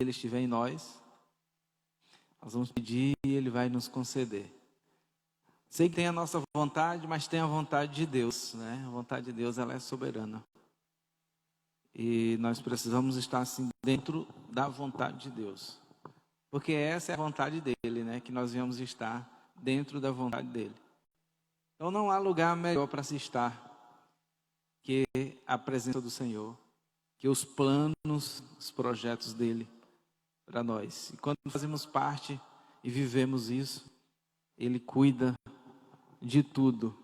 dele estiver em nós, nós vamos pedir e ele vai nos conceder. Sei que tem a nossa vontade, mas tem a vontade de Deus, né? A vontade de Deus, ela é soberana. E nós precisamos estar assim dentro da vontade de Deus. Porque essa é a vontade dele, né? Que nós viemos estar dentro da vontade dele. Então não há lugar melhor para se estar que a presença do Senhor, que os planos, os projetos dele para nós. E quando fazemos parte e vivemos isso, ele cuida de tudo.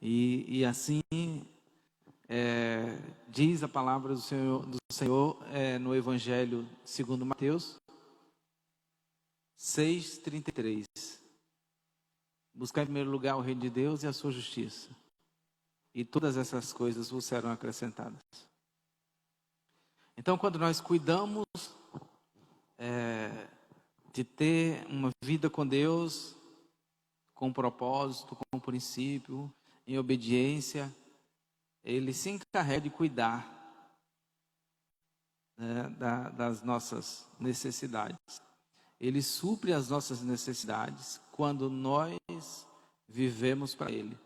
E assim diz a palavra do Senhor no Evangelho segundo Mateus 6:33. Buscar em primeiro lugar o reino de Deus e a sua justiça, e todas essas coisas vos serão acrescentadas. Então, quando nós cuidamos de ter uma vida com Deus, com propósito, com princípio, em obediência, ele se encarrega de cuidar, né, das nossas necessidades. Ele supre as nossas necessidades quando nós vivemos para ele.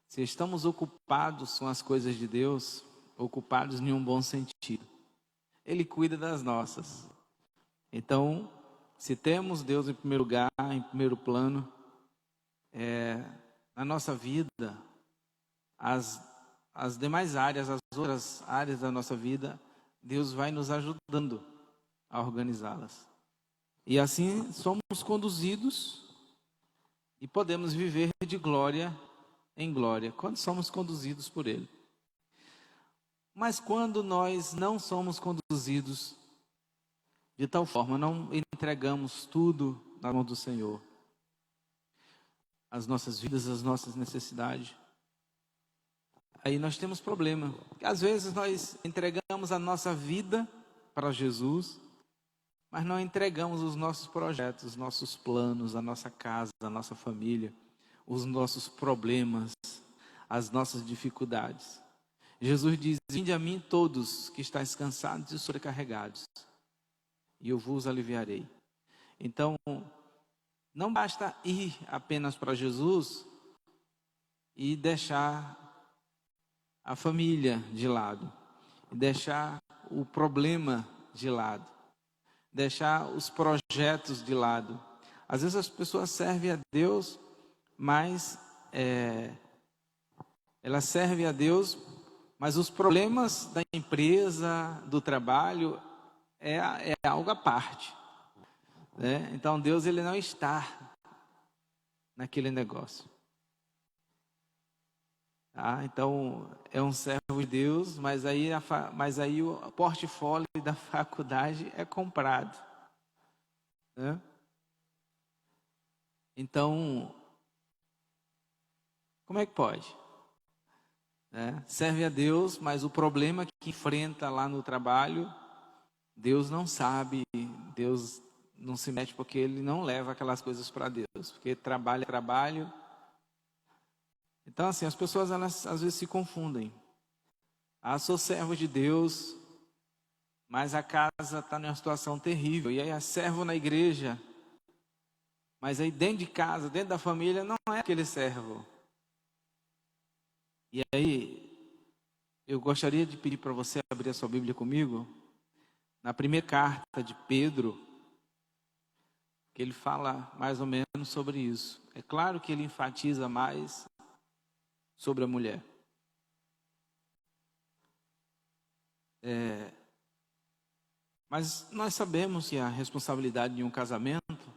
Se estamos ocupados com as coisas de Deus, ocupados em um bom sentido, ele cuida das nossas. Então, se temos Deus em primeiro lugar, em primeiro plano, na nossa vida, as demais áreas, as outras áreas da nossa vida, Deus vai nos ajudando a organizá-las. E assim somos conduzidos e podemos viver de glória em glória, quando somos conduzidos por Ele. Mas quando nós não somos conduzidos de tal forma, não entregamos tudo na mão do Senhor, as nossas vidas, as nossas necessidades, aí nós temos problema. Às vezes nós entregamos a nossa vida para Jesus, mas não entregamos os nossos projetos, os nossos planos, a nossa casa, a nossa família, os nossos problemas, as nossas dificuldades. Jesus diz: vinde a mim todos que estáis cansados e sobrecarregados, e eu vos aliviarei. Então, não basta ir apenas para Jesus e deixar a família de lado, deixar o problema de lado, deixar os projetos de lado. Às vezes as pessoas servem a Deus, mas elas servem a Deus, mas os problemas da empresa, do trabalho, é algo à parte, né? Então Deus, ele não está naquele negócio. Então é um servo de Deus, mas aí o portfólio da faculdade é comprado, né? Então, como é que pode? Serve a Deus, mas o problema que enfrenta lá no trabalho, Deus não sabe, Deus não se mete, porque Ele não leva aquelas coisas para Deus, porque trabalho é trabalho. Então, assim, as pessoas, elas às vezes se confundem. Sou servo de Deus, mas a casa está numa situação terrível. E aí é servo na igreja, mas aí dentro de casa, dentro da família, não é aquele servo. E aí, eu gostaria de pedir para você abrir a sua Bíblia comigo, na primeira carta de Pedro, que ele fala mais ou menos sobre isso. É claro que ele enfatiza mais sobre a mulher. Mas nós sabemos que a responsabilidade de um casamento,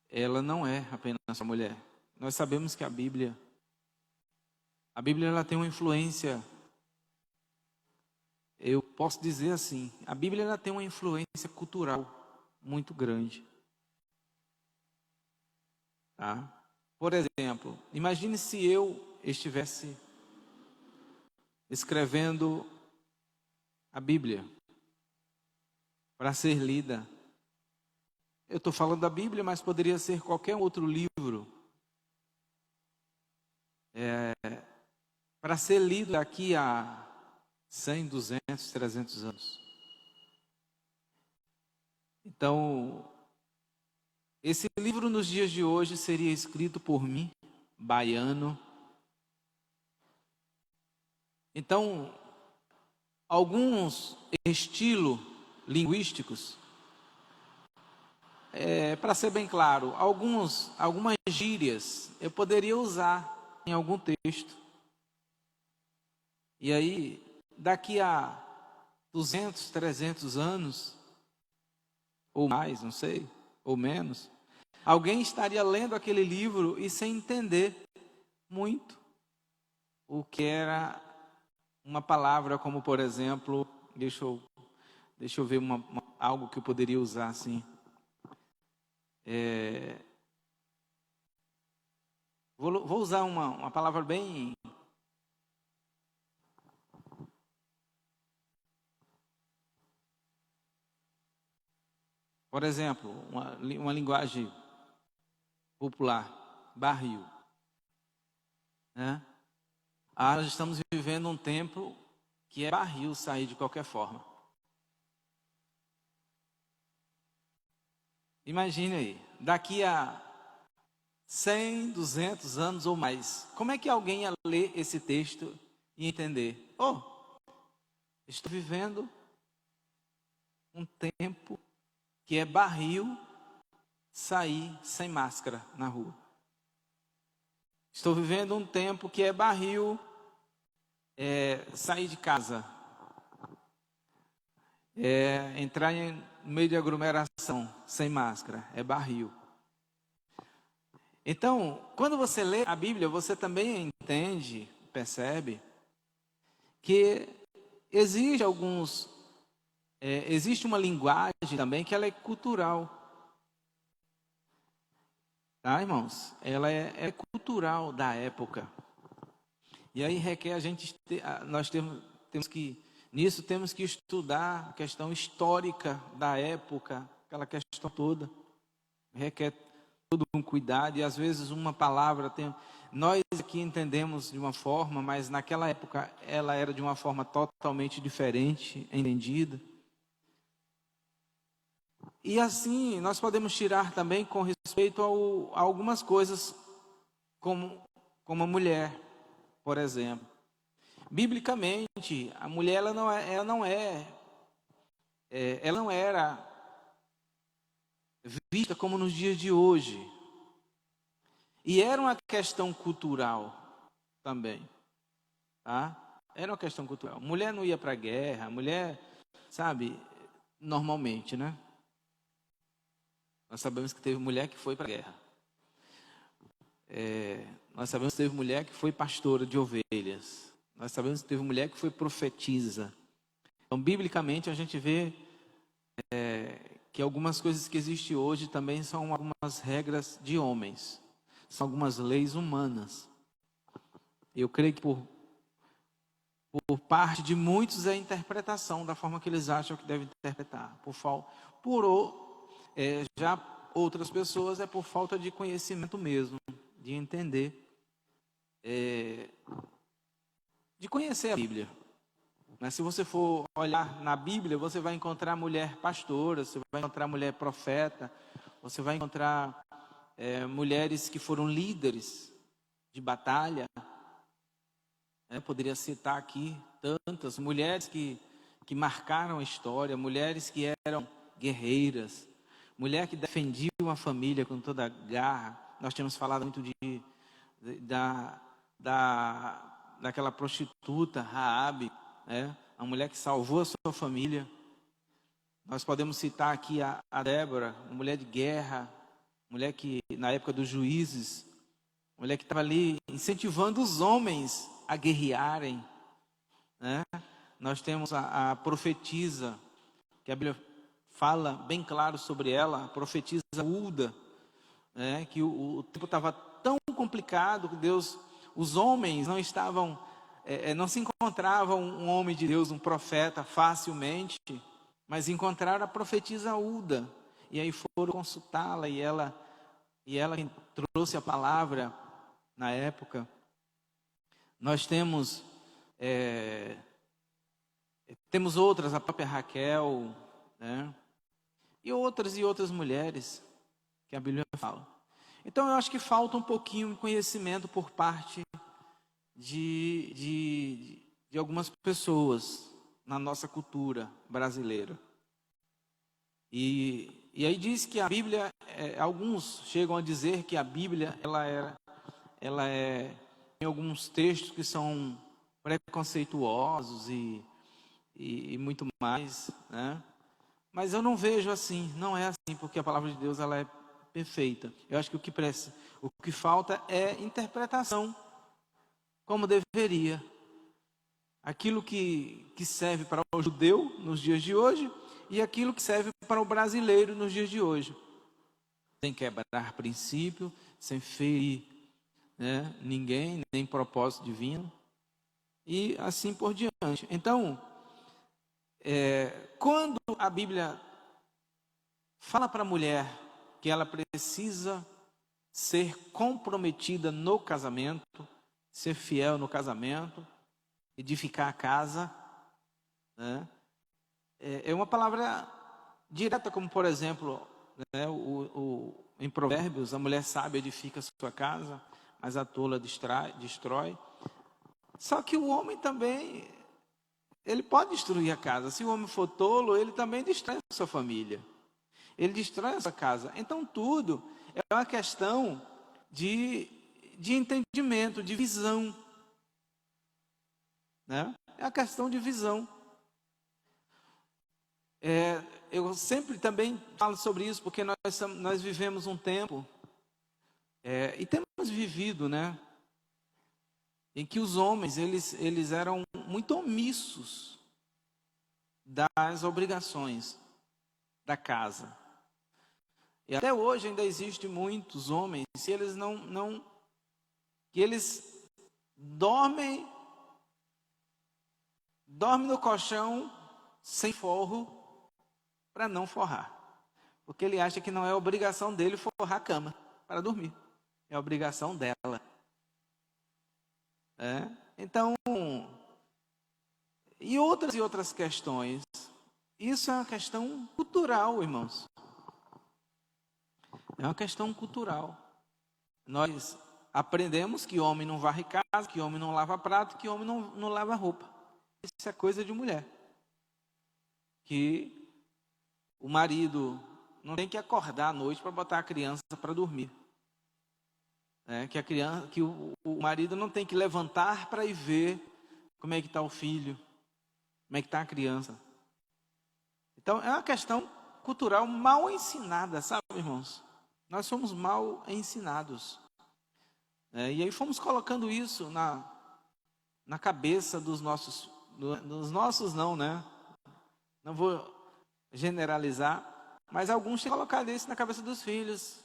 ela não é apenas a mulher. Nós sabemos que a Bíblia ela tem uma influência, eu posso dizer assim, a Bíblia ela tem uma influência cultural muito grande. Tá? Por exemplo, imagine se eu estivesse escrevendo a Bíblia para ser lida. Eu estou falando da Bíblia, mas poderia ser qualquer outro livro para ser lido daqui a 100, 200, 300 anos. Então, esse livro nos dias de hoje seria escrito por mim, baiano. Então, alguns estilos linguísticos, para ser bem claro, algumas gírias eu poderia usar em algum texto. E aí, daqui a 200, 300 anos, ou mais, não sei, ou menos, alguém estaria lendo aquele livro e sem entender muito o que era uma palavra, como por exemplo, deixa eu ver algo que eu poderia usar assim. Vou usar uma palavra bem... Por exemplo, uma linguagem popular, barril. Né? Nós estamos vivendo um tempo que é barril sair de qualquer forma. Imagine aí, daqui a 100, 200 anos ou mais, como é que alguém ia ler esse texto e entender? Estou vivendo um tempo que é barril sair sem máscara na rua. Estou vivendo um tempo que é barril sair de casa, entrar no meio de aglomeração sem máscara, é barril. Então, quando você lê a Bíblia, você também entende, percebe, que existe uma linguagem também que ela é cultural. Tá, irmãos? Ela é cultural da época. E aí requer nisso temos que estudar a questão histórica da época, aquela questão toda. Requer todo um cuidado e às vezes uma palavra nós aqui entendemos de uma forma, mas naquela época ela era de uma forma totalmente diferente, entendida. E assim nós podemos tirar também com respeito a algumas coisas, como a mulher, por exemplo. Biblicamente, a mulher ela não era vista como nos dias de hoje. E era uma questão cultural também, tá? Era uma questão cultural. Mulher não ia para a guerra, mulher, sabe, normalmente, né? Nós sabemos que teve mulher que foi para a guerra. Nós sabemos que teve mulher que foi pastora de ovelhas. Nós sabemos que teve mulher que foi profetisa. Então, biblicamente, a gente vê que algumas coisas que existem hoje também são algumas regras de homens. São algumas leis humanas. Eu creio que por parte de muitos é a interpretação da forma que eles acham que devem interpretar. Já outras pessoas é por falta de conhecimento mesmo, de entender, de conhecer a Bíblia. Mas se você for olhar na Bíblia, você vai encontrar mulher pastora, você vai encontrar mulher profeta, você vai encontrar mulheres que foram líderes de batalha. Poderia citar aqui tantas mulheres que marcaram a história, mulheres que eram guerreiras, mulher que defendiam a família com toda a garra. Nós tínhamos falado muito daquela prostituta Raabe, a mulher que salvou a sua família. Nós podemos citar aqui a Débora, uma mulher de guerra, mulher que na época dos juízes, mulher que estava ali incentivando os homens a guerrearem, né? Nós temos a profetisa, que a Bíblia fala bem claro sobre ela, a profetisa Ulda, né? Que o tempo estava tão complicado que os homens não estavam, não se encontravam um homem de Deus, um profeta facilmente, mas encontraram a profetisa Ulda, e aí foram consultá-la, e ela trouxe a palavra na época. Nós temos outras, a própria Raquel, né? e outras mulheres que a Bíblia fala. Então eu acho que falta um pouquinho de conhecimento por parte de algumas pessoas na nossa cultura brasileira. E aí diz que a Bíblia, alguns chegam a dizer que a Bíblia, ela tem alguns textos que são preconceituosos e muito mais, né? Mas eu não vejo assim, não é assim, porque a palavra de Deus ela é perfeita. Eu acho que o que falta é interpretação, como deveria. Aquilo que serve para o judeu nos dias de hoje e aquilo que serve para o brasileiro nos dias de hoje. Sem quebrar princípio, sem ferir, né, ninguém, nem propósito divino, e assim por diante. Então, quando a Bíblia fala para a mulher que ela precisa ser comprometida no casamento, ser fiel no casamento, edificar a casa, né, é uma palavra direta, como por exemplo, né, em Provérbios, a mulher sábia edifica a sua casa, mas a tola destrói. Só que o homem também, ele pode destruir a casa. Se o homem for tolo, ele também destrói a sua família. Ele destrói a sua casa. Então tudo é uma questão de entendimento, de visão, né? É uma questão de visão. Eu sempre também falo sobre isso, porque nós vivemos um tempo, e temos vivido, né, em que os homens, eles eram muito omissos das obrigações da casa. E até hoje ainda existem muitos homens, se eles que eles dormem no colchão sem forro, para não forrar. Porque ele acha que não é obrigação dele forrar a cama para dormir. É obrigação dela. Então, e outras questões. Isso é uma questão cultural, irmãos. É uma questão cultural. Nós aprendemos que homem não varre casa, que homem não lava prato, que homem não lava roupa. Isso é coisa de mulher. Que o marido não tem que acordar à noite para botar a criança para dormir. Que o marido não tem que levantar para ir ver como é que está o filho, como é que está a criança. Então é uma questão cultural mal ensinada, sabe, irmãos? Nós somos mal ensinados. E aí fomos colocando isso na cabeça dos nossos não, né? Não vou generalizar, mas alguns têm colocado isso na cabeça dos filhos.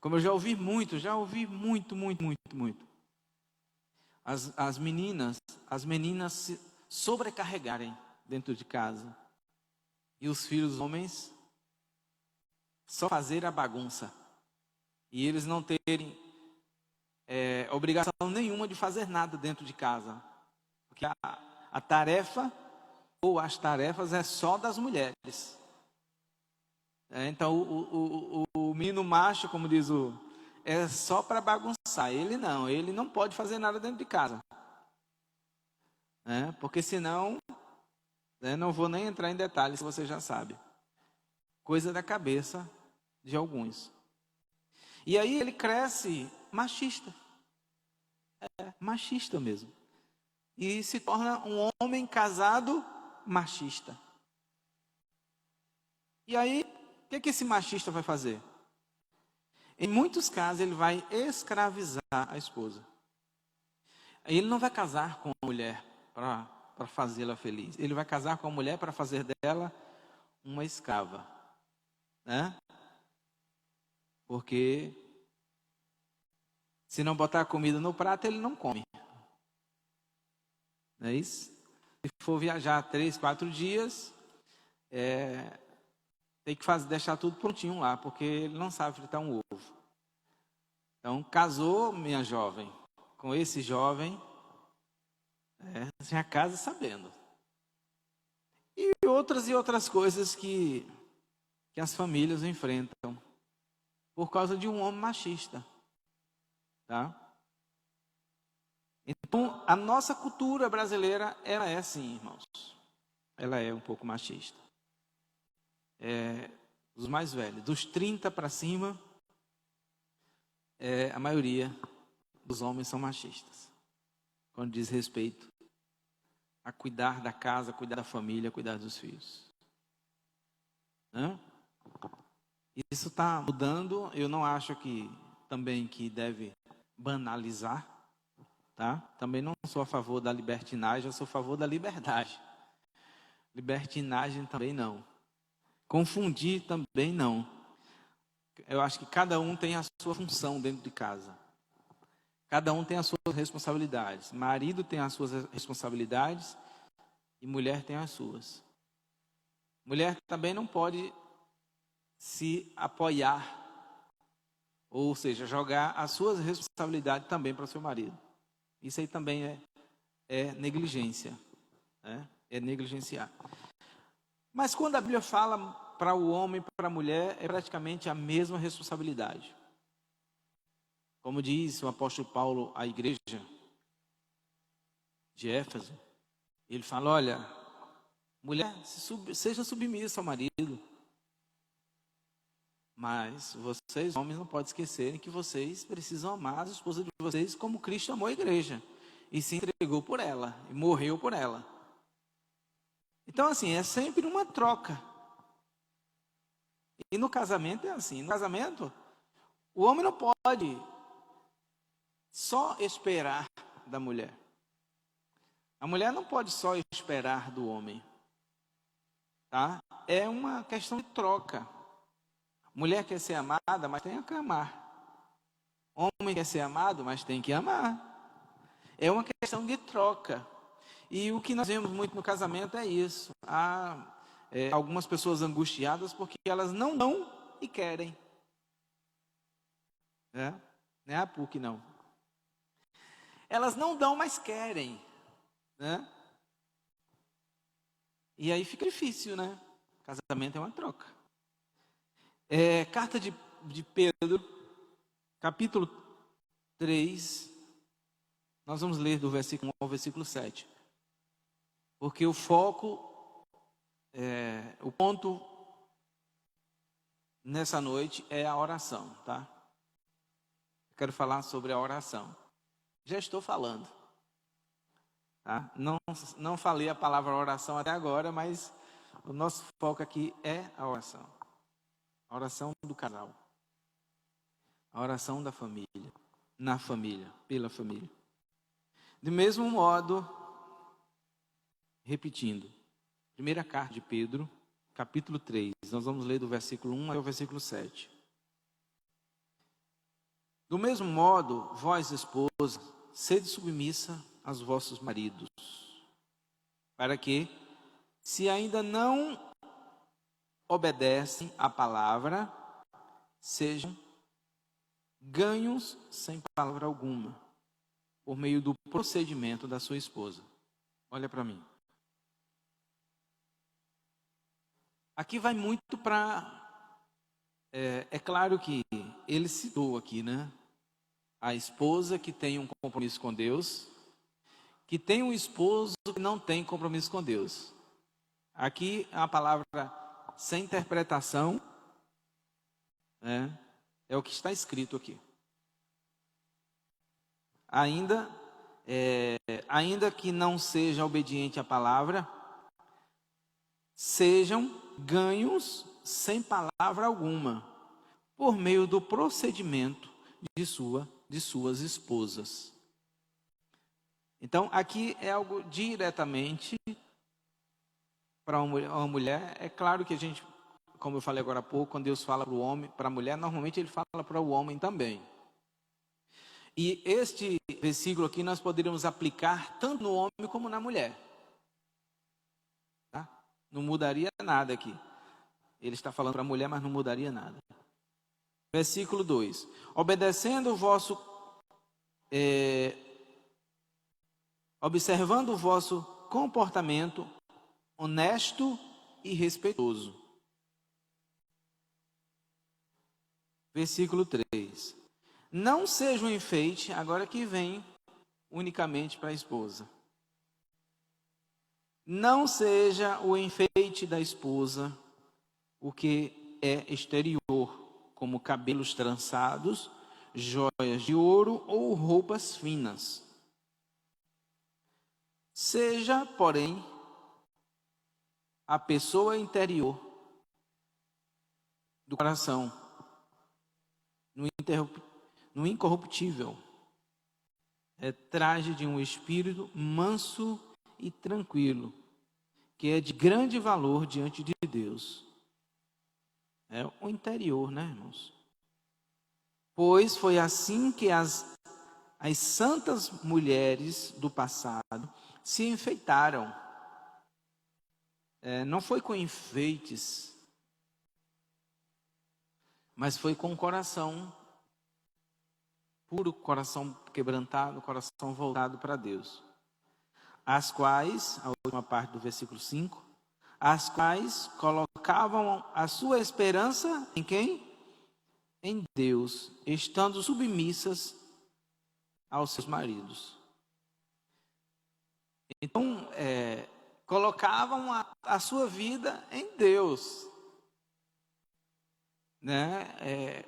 Como eu já ouvi muito. As meninas se sobrecarregarem dentro de casa. E os filhos homens só fazer a bagunça. E eles não terem obrigação nenhuma de fazer nada dentro de casa. Porque a tarefa ou as tarefas é só das mulheres. Então o menino macho, como diz é só para bagunçar. Ele não pode fazer nada dentro de casa. Porque senão, não vou nem entrar em detalhes, você já sabe. Coisa da cabeça de alguns. E aí ele cresce machista. Machista mesmo. E se torna um homem casado machista. E aí, o que esse machista vai fazer? Em muitos casos, ele vai escravizar a esposa. Ele não vai casar com a mulher para fazê-la feliz. Ele vai casar com a mulher para fazer dela uma escrava. Porque se não botar comida no prato, ele não come. Não é isso? Se for viajar 3, 4 dias, tem que deixar tudo prontinho lá, porque ele não sabe fritar um ovo. Então, casou, minha jovem, com esse jovem, já casa sabendo. E outras coisas que que as famílias enfrentam por causa de um homem machista, tá? Então, a nossa cultura brasileira, ela é assim, irmãos. Ela é um pouco machista. Os mais velhos, dos 30 para cima, a maioria dos homens são machistas. Quando diz respeito a cuidar da casa, cuidar da família, cuidar dos filhos. Né? Isso está mudando. Eu não acho que também que deve banalizar, tá? Também não sou a favor da libertinagem, eu sou a favor da liberdade. Libertinagem também não. Confundir também não. Eu acho que cada um tem a sua função dentro de casa. Cada um tem as suas responsabilidades. Marido tem as suas responsabilidades e mulher tem as suas. Mulher também não pode se apoiar, ou seja, jogar as suas responsabilidades também para o seu marido. Isso aí também é negligência, né? É negligenciar. Mas quando a Bíblia fala para o homem e para a mulher, é praticamente a mesma responsabilidade. Como diz o apóstolo Paulo à igreja de Éfeso, ele fala, olha, mulher, seja submissa ao marido. Mas vocês, homens, não podem esquecerem que vocês precisam amar as esposas de vocês como Cristo amou a igreja. E se entregou por ela, e morreu por ela. Então, assim, é sempre uma troca. E no casamento é assim. No casamento, o homem não pode só esperar da mulher. A mulher não pode só esperar do homem. Tá? É uma questão de troca. Mulher quer ser amada, mas tem que amar. Homem quer ser amado, mas tem que amar. É uma questão de troca. E o que nós vemos muito no casamento é isso. Há algumas pessoas angustiadas porque elas não dão e querem. Não é a PUC, não. Elas não dão, mas querem. Né? E aí fica difícil, né? Casamento é uma troca. Carta de Pedro, capítulo 3, nós vamos ler do versículo 1 ao versículo 7. Porque o foco, o ponto nessa noite é a oração, tá? Eu quero falar sobre a oração. Já estou falando, tá? Não falei a palavra oração até agora, mas o nosso foco aqui é a oração. A oração do casal. A oração da família. Na família, pela família. Do mesmo modo, repetindo, primeira carta de Pedro, capítulo 3, nós vamos ler do versículo 1 ao versículo 7. Do mesmo modo, vós, esposas, sede submissa aos vossos maridos, para que, se ainda não obedecem à palavra, sejam ganhos sem palavra alguma, por meio do procedimento da sua esposa. Olha para mim. Aqui vai muito para... É claro que ele citou aqui, né? A esposa que tem um compromisso com Deus, que tem um esposo que não tem compromisso com Deus. Aqui a palavra sem interpretação, é o que está escrito aqui. Ainda que não seja obediente à palavra, sejam ganhos sem palavra alguma, por meio do procedimento de suas esposas. Então, aqui é algo diretamente para uma mulher. É claro que a gente, como eu falei agora há pouco, quando Deus fala para o homem, para a mulher, normalmente Ele fala para o homem também. E este versículo aqui nós poderíamos aplicar tanto no homem como na mulher. Tá? Não mudaria nada aqui. Ele está falando para a mulher, mas não mudaria nada. Versículo 2. Observando o vosso comportamento honesto e respeitoso. Versículo 3. Não seja um enfeite, agora que vem unicamente para a esposa. Não seja o enfeite da esposa o que é exterior, como cabelos trançados, joias de ouro ou roupas finas. Seja, porém, a pessoa interior do coração, no incorruptível, traje de um espírito manso e tranquilo, que é de grande valor diante de Deus. É o interior, né, irmãos? Pois foi assim que as santas mulheres do passado se enfeitaram. Não foi com enfeites, mas foi com o coração puro, coração quebrantado, coração voltado para Deus. As quais, a última parte do versículo 5, as quais colocavam a sua esperança em quem? Em Deus, estando submissas aos seus maridos. Então, colocavam a sua vida em Deus, né?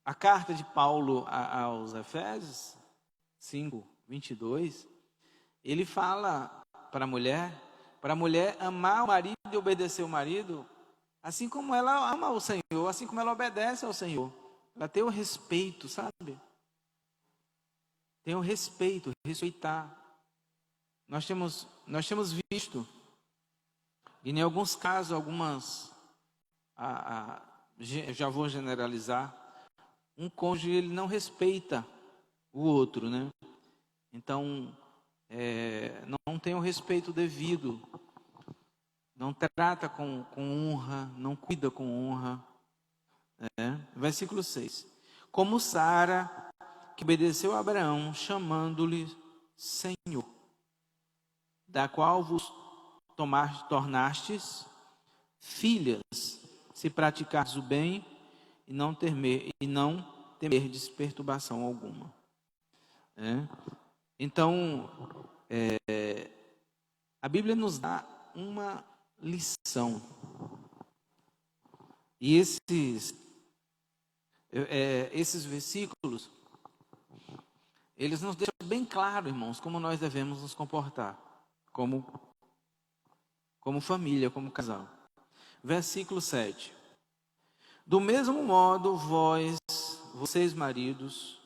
A carta de Paulo aos Efésios 5:22, ele fala para a mulher amar o marido e obedecer o marido, assim como ela ama o Senhor, assim como ela obedece ao Senhor. Ela tem o respeito, sabe? Tem o respeito, respeitar. Nós temos visto, e em alguns casos, já vou generalizar, um cônjuge ele não respeita o outro, né? Então, não tem o respeito devido, não trata com honra, não cuida com honra. Versículo 6. Como Sara, que obedeceu a Abraão, chamando-lhe Senhor, da qual vos tornastes filhas, se praticardes o bem e não temerdes perturbação alguma. Então, a Bíblia nos dá uma lição. E esses versículos, eles nos deixam bem claro, irmãos, como nós devemos nos comportar, como família, como casal. Versículo 7. Do mesmo modo, vocês maridos,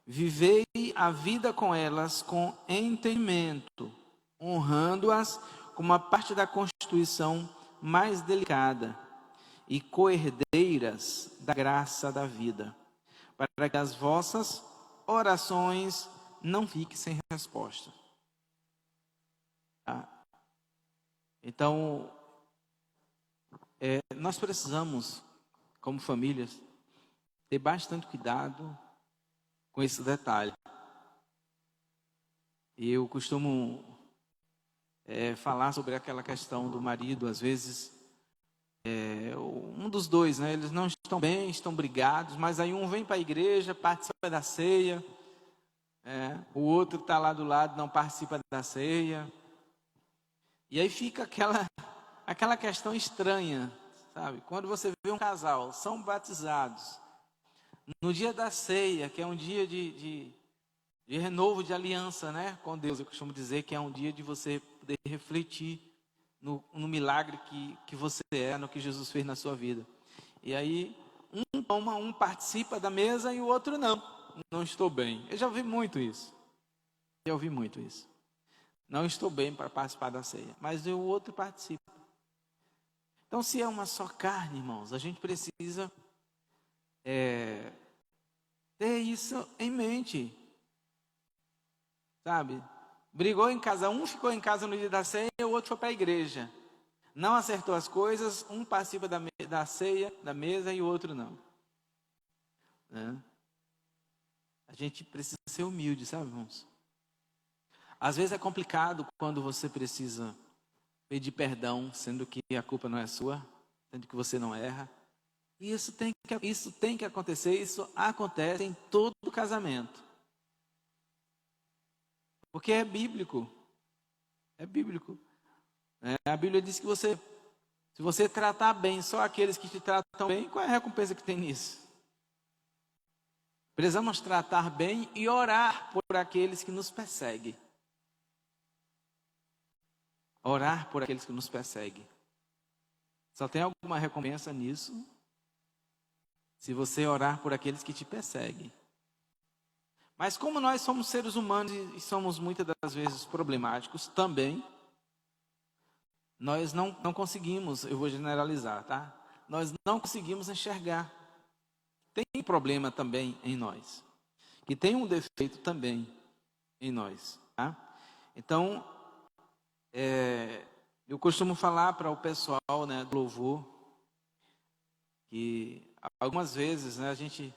vivei a vida com elas com entendimento, honrando-as como a parte da constituição mais delicada e coerdeiras da graça da vida, para que as vossas orações não fiquem sem resposta. Então, nós precisamos, como famílias, ter bastante cuidado com esse detalhe. E eu costumo falar sobre aquela questão do marido, às vezes, um dos dois, né? Eles não estão bem, estão brigados, mas aí um vem para a igreja, participa da ceia, o outro está lá do lado, não participa da ceia. E aí fica aquela questão estranha, sabe? Quando você vê um casal, são batizados, no dia da ceia, que é um dia de renovo de aliança, né, com Deus, eu costumo dizer que é um dia de você poder refletir no milagre que você no que Jesus fez na sua vida. E aí, um participa da mesa e o outro não estou bem. Eu já ouvi muito isso. Não estou bem para participar da ceia, mas o outro participa. Então, se é uma só carne, irmãos, a gente precisa ter isso em mente, sabe? Brigou em casa, um ficou em casa no dia da ceia e o outro foi para a igreja. Não acertou as coisas, um participa da ceia, da mesa e o outro não. A gente precisa ser humilde, sabe, irmãos? Às vezes é complicado quando você precisa pedir perdão, sendo que a culpa não é sua, sendo que você não erra. E isso tem que acontecer, isso acontece em todo casamento. Porque é bíblico. É bíblico. A Bíblia diz que se você tratar bem só aqueles que te tratam bem, qual é a recompensa que tem nisso? Precisamos tratar bem e orar por aqueles que nos perseguem. Orar por aqueles que nos perseguem. Só tem alguma recompensa nisso? Se você orar por aqueles que te perseguem. Mas como nós somos seres humanos e somos muitas das vezes problemáticos também, nós não conseguimos, eu vou generalizar, tá? Nós não conseguimos enxergar. Tem problema também em nós. Que tem um defeito também em nós, tá? Então, eu costumo falar para o pessoal, né, do louvor, que algumas vezes, né, a gente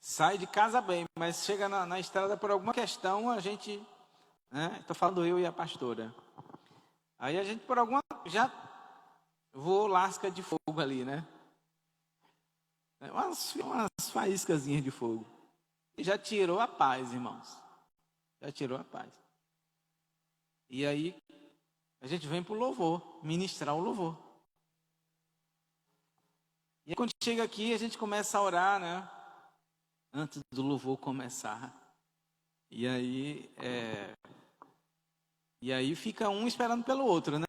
sai de casa bem, mas chega na estrada por alguma questão, a gente, né, estou falando eu e a pastora, aí a gente por alguma, já voou lasca de fogo ali, né, umas faíscazinhas de fogo, e já tirou a paz, irmãos, já tirou a paz. E aí, a gente vem para o louvor, ministrar o louvor. E aí, quando chega aqui, a gente começa a orar, né? Antes do louvor começar. E aí fica um esperando pelo outro, né?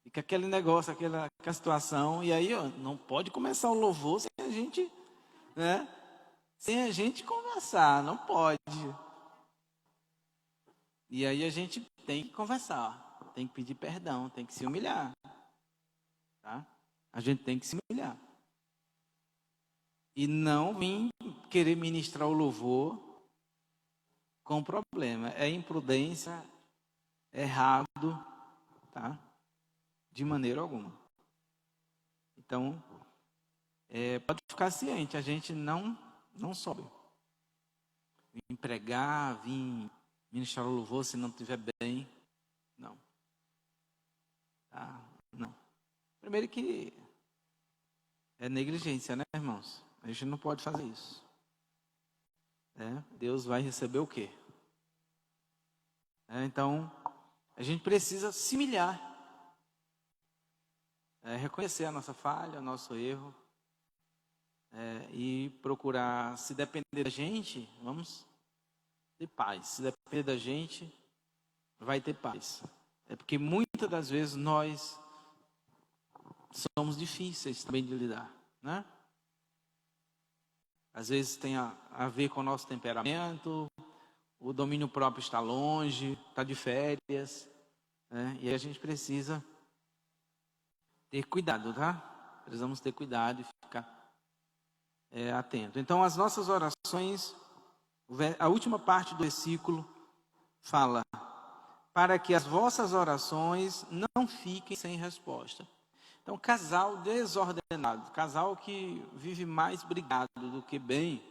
Fica aquele negócio, aquela situação. E aí, ó, não pode começar o louvor sem a gente, né? Sem a gente conversar, não pode. E aí a gente tem que conversar, tem que pedir perdão, tem que se humilhar, tá? A gente tem que se humilhar. E não vir querer ministrar o louvor com problema. É imprudência, é errado, tá? De maneira alguma. Então, pode ficar ciente, a gente não sobe. Vim pregar, vim ministrar o louvor se não estiver bem. Não. Tá? Não. Primeiro que é negligência, né, irmãos? A gente não pode fazer isso. Deus vai receber o quê? Então, a gente precisa se humilhar. Reconhecer a nossa falha, o nosso erro. E procurar, se depender da gente, vamos ter paz. Se depender da gente, vai ter paz. É porque muitas das vezes nós somos difíceis também de lidar, né? Às vezes tem a ver com o nosso temperamento, o domínio próprio está longe, está de férias, né? E a gente precisa ter cuidado, tá? Precisamos ter cuidado e ficar atento. Então, as nossas orações, a última parte do versículo fala: para que as vossas orações não fiquem sem resposta. Então, casal desordenado, casal que vive mais brigado do que bem,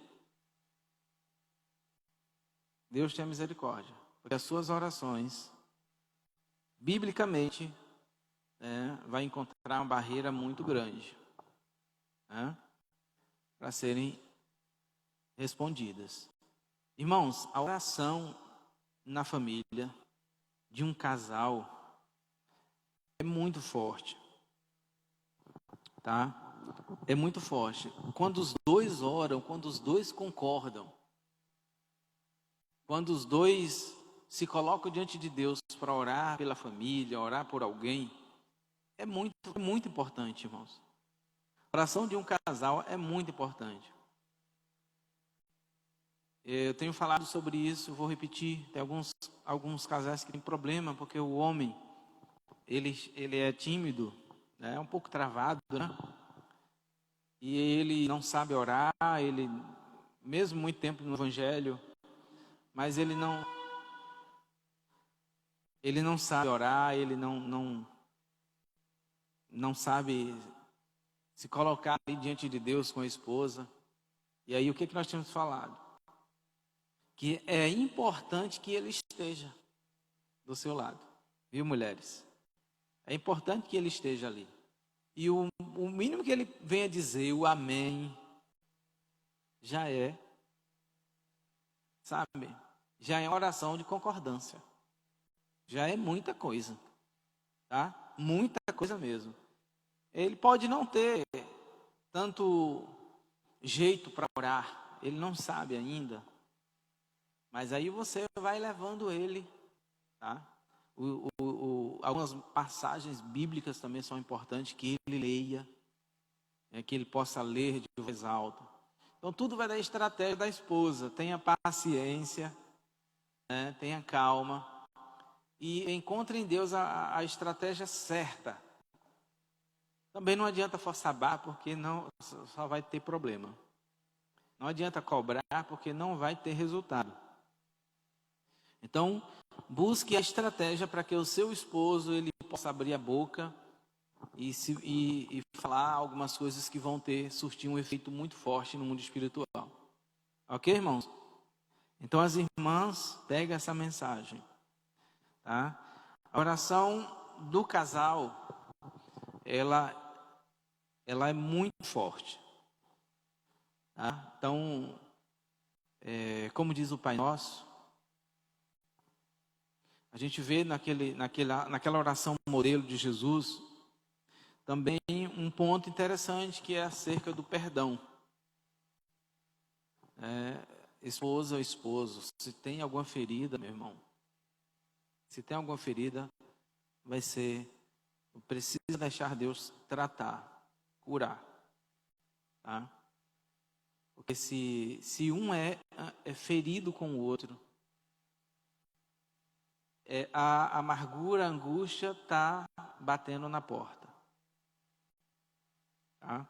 Deus tenha misericórdia, porque as suas orações, biblicamente, vai encontrar uma barreira muito grande, né, para serem respondidas. Irmãos, a oração na família de um casal é muito forte, tá? É muito forte. Quando os dois oram, quando os dois concordam, quando os dois se colocam diante de Deus para orar pela família, orar por alguém, é muito importante, irmãos. A oração de um casal é muito importante. Eu tenho falado sobre isso, vou repetir. Tem alguns casais que têm problema, porque o homem, ele é tímido, né? É um pouco travado, né? E ele não sabe orar, ele, mesmo muito tempo no evangelho, mas ele não sabe orar, ele não sabe se colocar ali diante de Deus com a esposa. E aí o que nós temos falado? Que é importante que ele esteja do seu lado, viu, mulheres? É importante que ele esteja ali. E o mínimo que ele venha dizer, o amém, já é, sabe? Já é uma oração de concordância. Já é muita coisa, tá? Muita coisa mesmo. Ele pode não ter tanto jeito para orar, ele não sabe ainda. Mas aí você vai levando ele, tá? Algumas passagens bíblicas também são importantes que ele leia, que ele possa ler de voz alta. Então tudo vai da estratégia da esposa. Tenha paciência, né? Tenha calma e encontre em Deus a estratégia certa. Também não adianta forçar a barra, porque não, só vai ter problema. Não adianta cobrar, porque não vai ter resultado. Então, busque a estratégia para que o seu esposo ele possa abrir a boca e falar algumas coisas que vão surtir um efeito muito forte no mundo espiritual. Ok, irmãos? Então, as irmãs, pegam essa mensagem. Tá? A oração do casal, ela é muito forte. Tá? Então, como diz o Pai Nosso, a gente vê naquela oração modelo de Jesus, também um ponto interessante que é acerca do perdão. Esposa ou esposo, se tem alguma ferida, meu irmão, se tem alguma ferida, precisa deixar Deus tratar, curar. Tá? Porque se um é ferido com o outro, a amargura, a angústia está batendo na porta. Tá?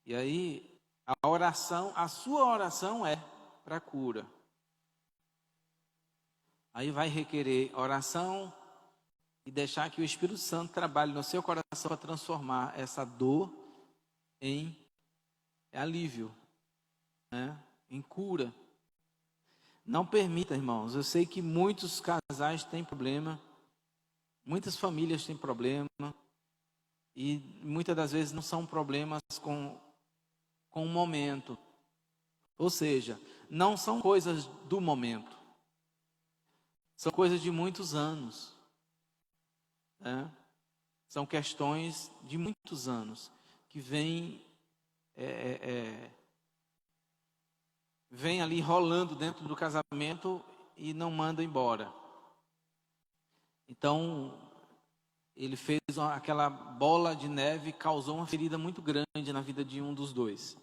E aí, a sua oração é para cura. Aí vai requerer oração e deixar que o Espírito Santo trabalhe no seu coração para transformar essa dor em alívio, né? Em cura. Não permita, irmãos, eu sei que muitos casais têm problema, muitas famílias têm problema, e muitas das vezes não são problemas com o momento. Ou seja, não são coisas do momento, são coisas de muitos anos. Né? São questões de muitos anos que vêm ali rolando dentro do casamento e não manda embora. Então, ele fez aquela bola de neve, causou uma ferida muito grande na vida de um dos dois.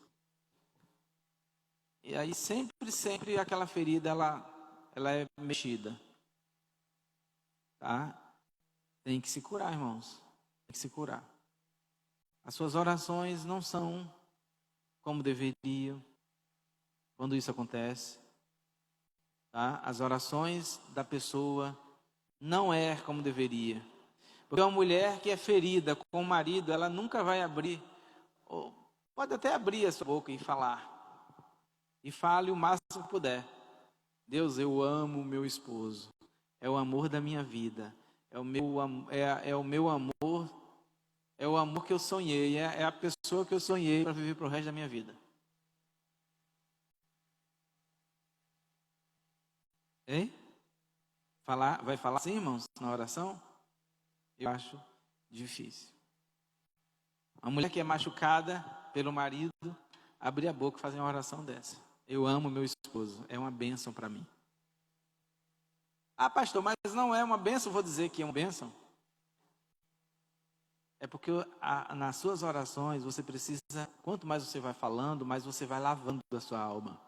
E aí sempre aquela ferida ela é mexida. Tá? Tem que se curar, irmãos. Tem que se curar. As suas orações não são como deveriam quando isso acontece. Tá? As orações da pessoa não é como deveria. Porque uma mulher que é ferida com o marido, ela nunca vai abrir, ou pode até abrir a sua boca e falar. E fale o máximo que puder. Deus, eu amo o meu esposo. É o amor da minha vida. É o meu amor. É o amor que eu sonhei. É a pessoa que eu sonhei para viver para o resto da minha vida. Hein? Vai falar assim, irmãos, na oração? Eu acho difícil. Uma mulher que é machucada pelo marido, abrir a boca e fazer uma oração dessa. Eu amo meu esposo. É uma bênção para mim. Ah, pastor, mas não é uma bênção, vou dizer que é uma bênção. É porque nas suas orações você precisa, quanto mais você vai falando, mais você vai lavando a sua alma.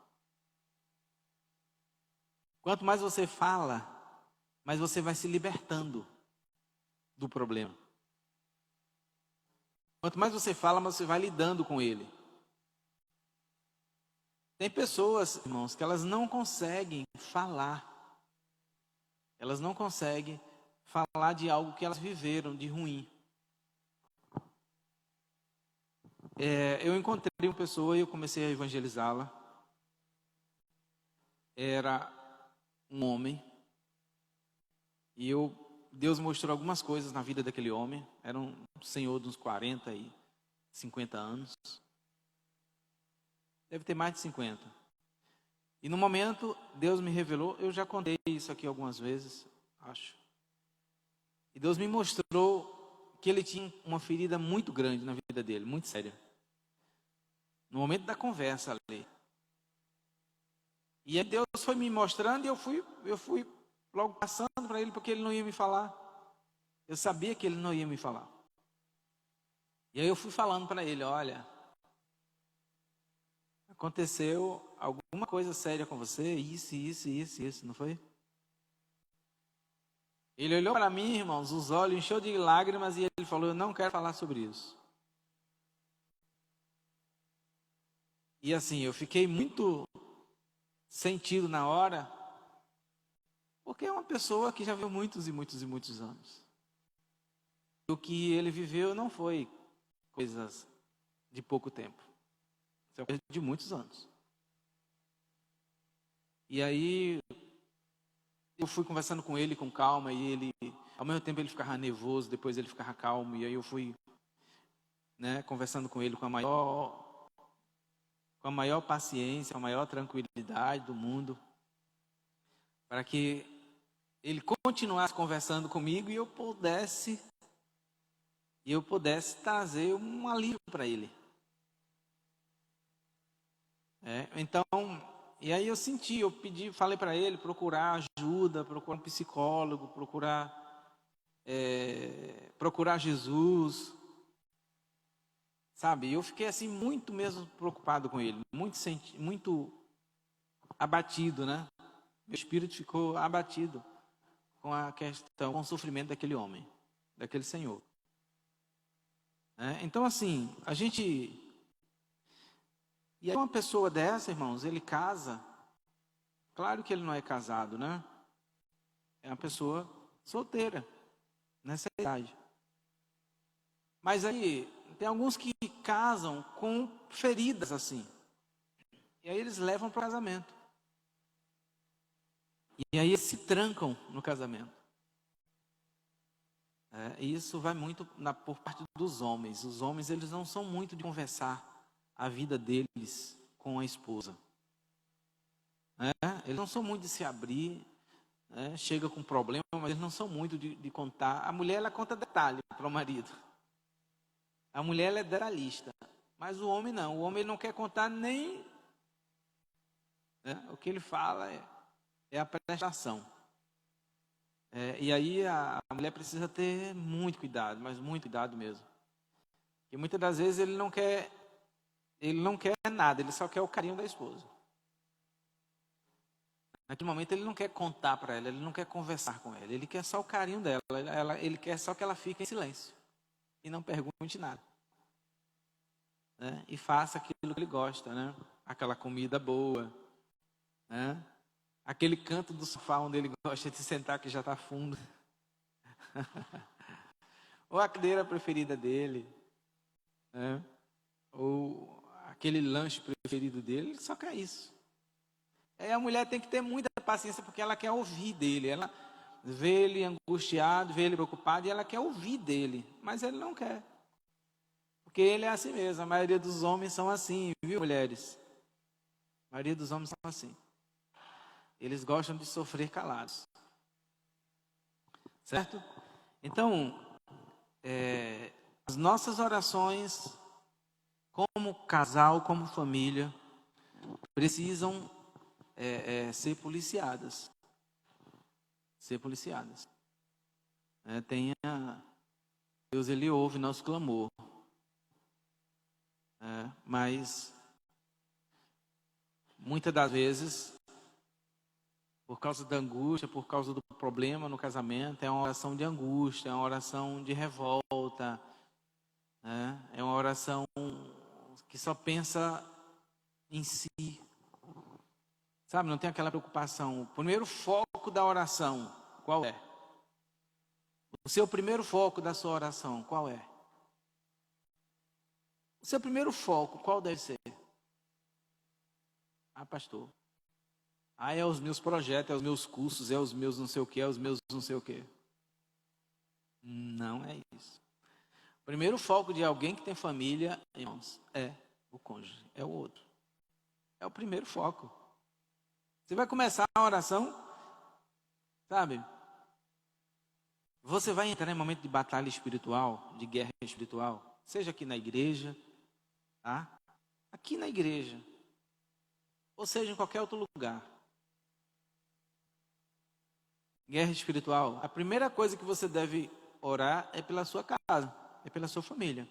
Quanto mais você fala, mais você vai se libertando do problema. Quanto mais você fala, mais você vai lidando com ele. Tem pessoas, irmãos, que elas não conseguem falar. Elas não conseguem falar de algo que elas viveram de ruim. Eu encontrei uma pessoa e eu comecei a evangelizá-la. Era um homem. E eu Deus mostrou algumas coisas na vida daquele homem. Era um senhor de uns 40 e 50 anos. Deve ter mais de 50. E no momento, Deus me revelou, eu já contei isso aqui algumas vezes, acho. E Deus me mostrou que ele tinha uma ferida muito grande na vida dele, muito séria. No momento da conversa ali. E aí Deus foi me mostrando e eu fui logo passando para ele, porque ele não ia me falar. Eu sabia que ele não ia me falar. E aí eu fui falando para ele, olha, aconteceu alguma coisa séria com você, isso, não foi? Ele olhou para mim, irmãos, os olhos encheu de lágrimas e ele falou, eu não quero falar sobre isso. E assim, eu fiquei muito sentido na hora, porque é uma pessoa que já viveu muitos e muitos e muitos anos. O que ele viveu não foi coisas de pouco tempo. Isso é coisa de muitos anos. E aí, eu fui conversando com ele com calma, e ele, ao mesmo tempo ele ficava nervoso, depois ele ficava calmo, e aí eu fui, conversando com ele com a maior paciência, com a maior tranquilidade do mundo, para que ele continuasse conversando comigo e eu pudesse trazer um alívio para ele. Então, e aí eu senti, eu pedi, falei para ele procurar ajuda, procurar um psicólogo, procurar Jesus, sabe? Eu fiquei assim muito mesmo preocupado com ele, muito abatido, né? Meu espírito ficou abatido com a questão, com o sofrimento daquele homem, daquele senhor. Então assim, e aí uma pessoa dessa, irmãos, ele casa, claro que ele não é casado, né? É uma pessoa solteira, nessa idade. Mas aí, tem alguns que casam com feridas assim. E aí eles levam para o casamento. E aí eles se trancam no casamento. E isso vai muito por parte dos homens. Os homens, eles não são muito de conversar a vida deles com a esposa. Eles não são muito de se abrir, chega com problema, mas eles não são muito de contar. A mulher, ela conta detalhe para o marido. A mulher, ela é detalhista, mas o homem não. O homem ele não quer contar nem... O que ele fala é a prestação. E aí a mulher precisa ter muito cuidado, mas muito cuidado mesmo. E muitas das vezes ele não quer nada, ele só quer o carinho da esposa. Naquele momento ele não quer contar para ela, ele não quer conversar com ela, ele quer só o carinho dela, ele quer só que ela fique em silêncio e não pergunte nada. E faça aquilo que ele gosta, aquela comida boa, aquele canto do sofá onde ele gosta de sentar que já está fundo, ou a cadeira preferida dele, ou aquele lanche preferido dele, ele só quer isso. Aí a mulher tem que ter muita paciência porque ela quer ouvir dele, ela vê ele angustiado, vê ele preocupado e ela quer ouvir dele, mas ele não quer. Porque ele é assim mesmo, a maioria dos homens são assim, viu, mulheres? A maioria dos homens são assim. Eles gostam de sofrer calados. Certo? Então, as nossas orações, como casal, como família, precisam ser policiadas. Ser policiadas. Deus, ele ouve nosso clamor. Mas, muitas das vezes, por causa da angústia, por causa do problema no casamento, é uma oração de angústia, é uma oração de revolta, é uma oração que só pensa em si. Sabe, não tem aquela preocupação. O primeiro foco da oração, qual é? O seu primeiro foco da sua oração, qual é? O seu primeiro foco, qual deve ser? Pastor. É os meus projetos, é os meus cursos, é os meus não sei o que, é os meus não sei o que. Não é isso. O primeiro foco de alguém que tem família, irmãos, é o cônjuge, é o outro. É o primeiro foco. Você vai começar a oração, sabe? Você vai entrar em momento de batalha espiritual, de guerra espiritual, seja aqui na igreja, tá? Aqui na igreja, ou seja em qualquer outro lugar. Guerra espiritual, a primeira coisa que você deve orar é pela sua casa, é pela sua família.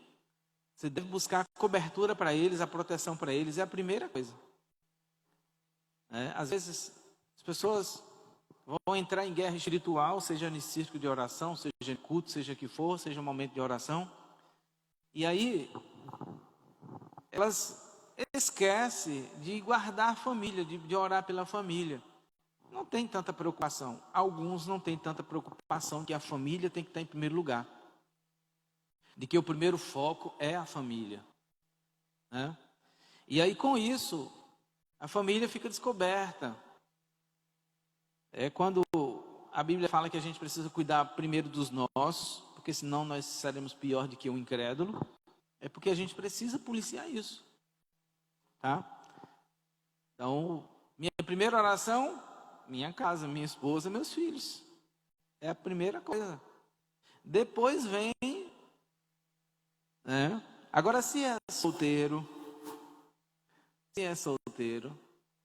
Você deve buscar a cobertura para eles, a proteção para eles, é a primeira coisa. Às vezes, as pessoas vão entrar em guerra espiritual, seja nesse círculo de oração, seja em culto, seja que for, seja um momento de oração. E aí, elas esquecem de guardar a família, de orar pela família. Não tem tanta preocupação. Alguns não têm tanta preocupação que a família tem que estar em primeiro lugar. De que o primeiro foco é a família. Né? E aí, com isso, a família fica descoberta. É quando a Bíblia fala que a gente precisa cuidar primeiro dos nossos, porque senão nós seremos pior do que o incrédulo. É porque a gente precisa policiar isso. Tá? Então, minha primeira oração, minha casa, minha esposa, meus filhos. É a primeira coisa. Depois vem, né? Agora, se é solteiro,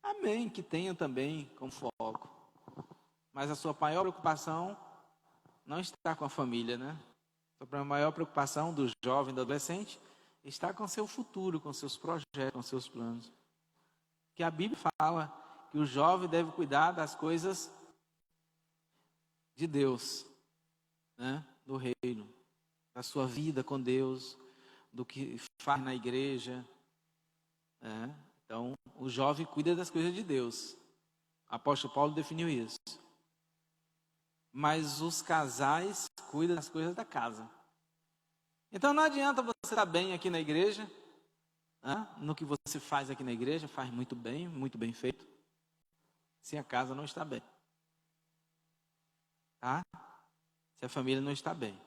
amém, que tenha também como foco. Mas a sua maior preocupação não está com a família, né? A maior preocupação do jovem, do adolescente, está com seu futuro, com seus projetos, com seus planos. Que a Bíblia fala que o jovem deve cuidar das coisas de Deus, né? Do reino, da sua vida com Deus, do que faz na igreja. Né? Então, o jovem cuida das coisas de Deus. O apóstolo Paulo definiu isso. Mas os casais cuidam das coisas da casa. Então, não adianta você estar bem aqui na igreja, né? No que você faz aqui na igreja, faz muito bem feito, se a casa não está bem. Tá? Se a família não está bem.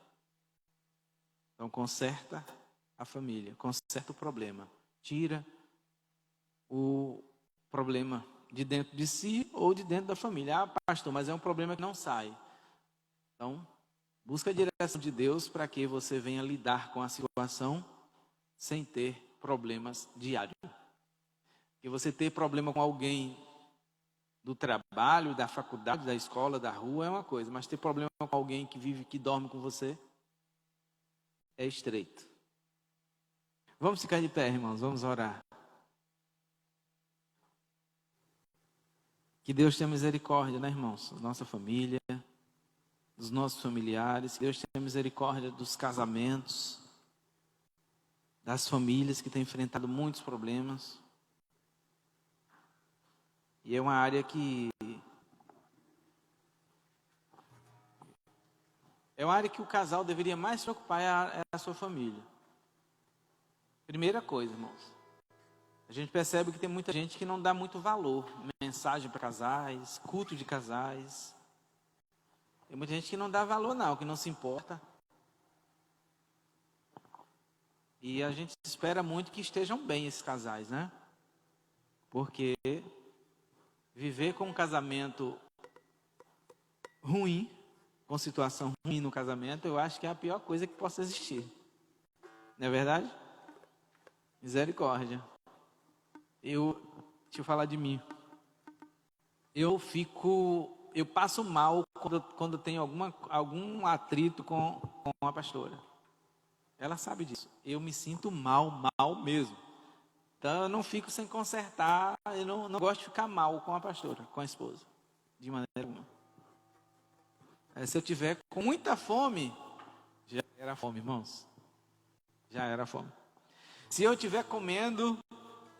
Então, conserta a família, conserta o problema. Tira o problema de dentro de si ou de dentro da família. Ah, pastor, mas é um problema que não sai. Então, busca a direção de Deus para que você venha lidar com a situação sem ter problemas diários. E você ter problema com alguém do trabalho, da faculdade, da escola, da rua é uma coisa, mas ter problema com alguém que vive, que dorme com você é estreito. Vamos ficar de pé, irmãos, vamos orar. Que Deus tenha misericórdia, né, irmãos? Da nossa família, dos nossos familiares. Que Deus tenha misericórdia dos casamentos, das famílias que têm enfrentado muitos problemas. E é uma área que o casal deveria mais se preocupar, é a sua família. Primeira coisa, irmãos. A gente percebe que tem muita gente que não dá muito valor. Mensagem para casais, culto de casais. Tem muita gente que não dá valor não, que não se importa. E a gente espera muito que estejam bem esses casais, né? Porque viver com um casamento ruim, com situação ruim no casamento, eu acho que é a pior coisa que possa existir. Não é verdade? Misericórdia. Deixa eu falar de mim. Eu passo mal quando tenho algum atrito com a pastora. Ela sabe disso. Eu me sinto mal mesmo. Então eu não fico sem consertar, eu não gosto de ficar mal com a pastora, com a esposa, de maneira alguma. Se eu tiver com muita fome, já era fome, irmãos. Já era fome. Se eu estiver comendo,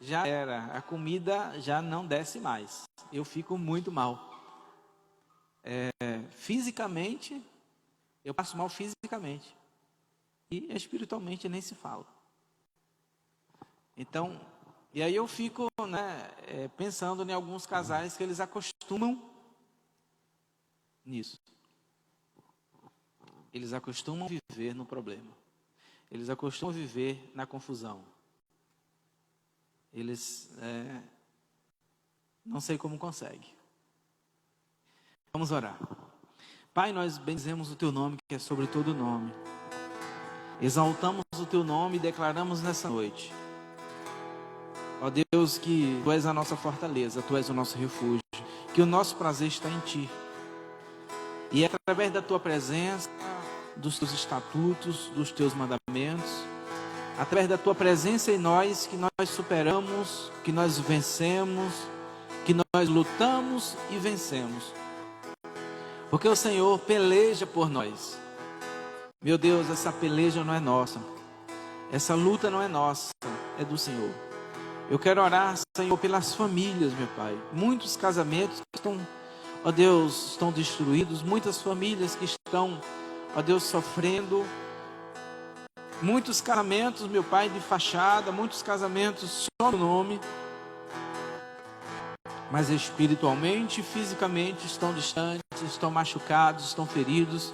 já era. A comida já não desce mais. Eu fico muito mal. Fisicamente, eu passo mal fisicamente. E espiritualmente nem se fala. Então, e aí eu fico, né, pensando em alguns casais que eles acostumam nisso. eles acostumam viver no problema. Eles acostumam viver na confusão. Eles, não sei como conseguem. Vamos orar. Pai, nós bendizemos o Teu nome, que é sobre todo nome. Exaltamos o Teu nome e declaramos nessa noite, ó Deus, que Tu és a nossa fortaleza, Tu és o nosso refúgio, que o nosso prazer está em Ti. E é através da Tua presença, dos Teus estatutos, dos Teus mandamentos, através da Tua presença em nós, que nós superamos, que nós vencemos, que nós lutamos e vencemos. Porque o Senhor peleja por nós. Meu Deus, essa peleja não é nossa. Essa luta não é nossa, é do Senhor. Eu quero orar, Senhor, pelas famílias, meu Pai. Muitos casamentos que estão, ó Deus, estão destruídos. Muitas famílias que estão, ó Deus, sofrendo. Muitos casamentos, meu Pai, de fachada. Muitos casamentos só no nome. Mas espiritualmente e fisicamente estão distantes, estão machucados, estão feridos.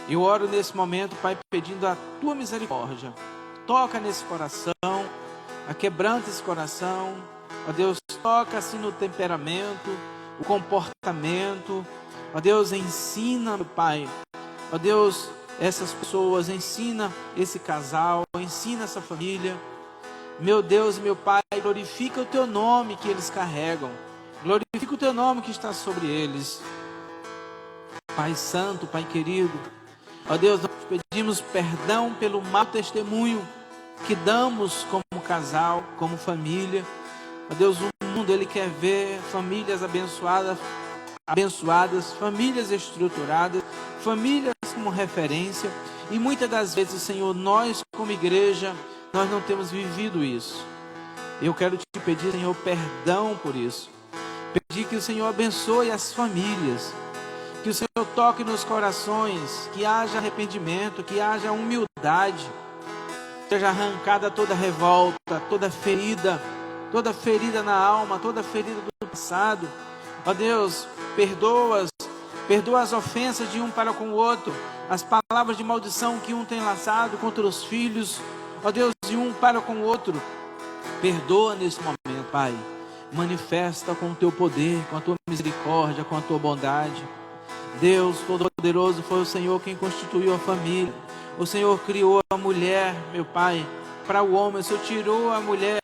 Eu oro nesse momento, Pai, pedindo a Tua misericórdia. Toca nesse coração, quebranta esse coração. Ó Deus, toca assim no temperamento, o comportamento. Ó Deus, ensina, meu Pai. Ó Deus, essas pessoas, ensina esse casal, ensina essa família. Meu Deus e meu Pai, glorifica o Teu nome que eles carregam. Glorifica o Teu nome que está sobre eles. Pai santo, Pai querido, ó Deus, nós pedimos perdão pelo mau testemunho que damos como casal, como família. Ó Deus, o mundo ele quer ver famílias abençoadas, famílias estruturadas, famílias como referência. E muitas das vezes, Senhor, nós como igreja, nós não temos vivido isso. Eu quero te pedir, Senhor, perdão por isso. Pedir que o Senhor abençoe as famílias, que o Senhor toque nos corações, que haja arrependimento, que haja humildade, seja arrancada toda revolta, toda ferida na alma, toda ferida do passado. Ó Deus, perdoa as ofensas de um para com o outro, as palavras de maldição que um tem lançado contra os filhos, ó Deus, de um para com o outro. Perdoa nesse momento, Pai. Manifesta com o Teu poder, com a Tua misericórdia, com a Tua bondade. Deus Todo-Poderoso, foi o Senhor quem constituiu a família. O Senhor criou a mulher, meu Pai, para o homem. O Senhor tirou a mulher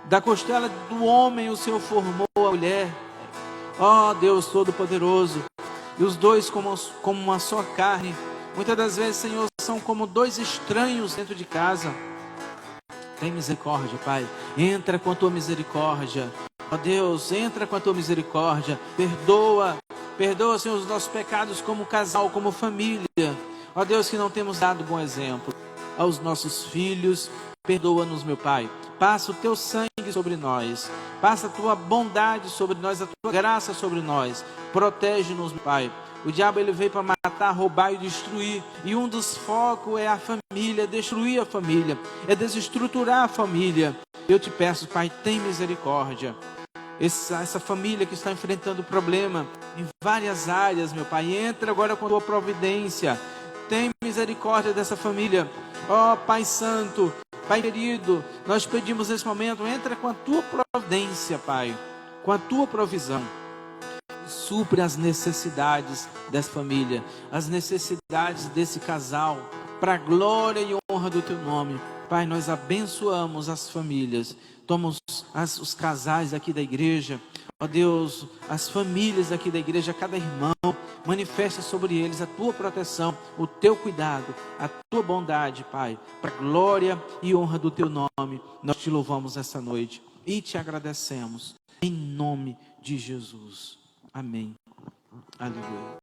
da costela do homem, o Senhor formou a mulher. Ó Deus Todo-Poderoso, e os dois como uma só carne. Muitas das vezes, Senhor, são como dois estranhos dentro de casa. Tem misericórdia, Pai. Entra com a Tua misericórdia. Ó Deus, entra com a Tua misericórdia. Perdoa, Senhor, os nossos pecados como casal, como família. Ó Deus, que não temos dado bom exemplo aos nossos filhos. Perdoa-nos, meu Pai. Passa o Teu sangue sobre nós. Passa a Tua bondade sobre nós, a Tua graça sobre nós. Protege-nos, meu Pai. O diabo ele veio para matar, roubar e destruir. E um dos focos é a família, destruir a família, é desestruturar a família. Eu te peço, Pai, tem misericórdia. Essa família que está enfrentando problema em várias áreas, meu Pai, entra agora com a Tua providência. Tem misericórdia dessa família. Ó Pai Santo, Pai querido, nós pedimos nesse momento, entra com a Tua providência, Pai, com a Tua provisão. Supre as necessidades dessa família, as necessidades desse casal, para a glória e honra do Teu nome. Pai, nós abençoamos as famílias, toma os casais aqui da igreja, ó Deus, as famílias aqui da igreja, cada irmão, manifesta sobre eles a Tua proteção, o Teu cuidado, a Tua bondade, Pai, para a glória e honra do Teu nome. Nós Te louvamos essa noite e Te agradecemos, em nome de Jesus. Amém. Aleluia.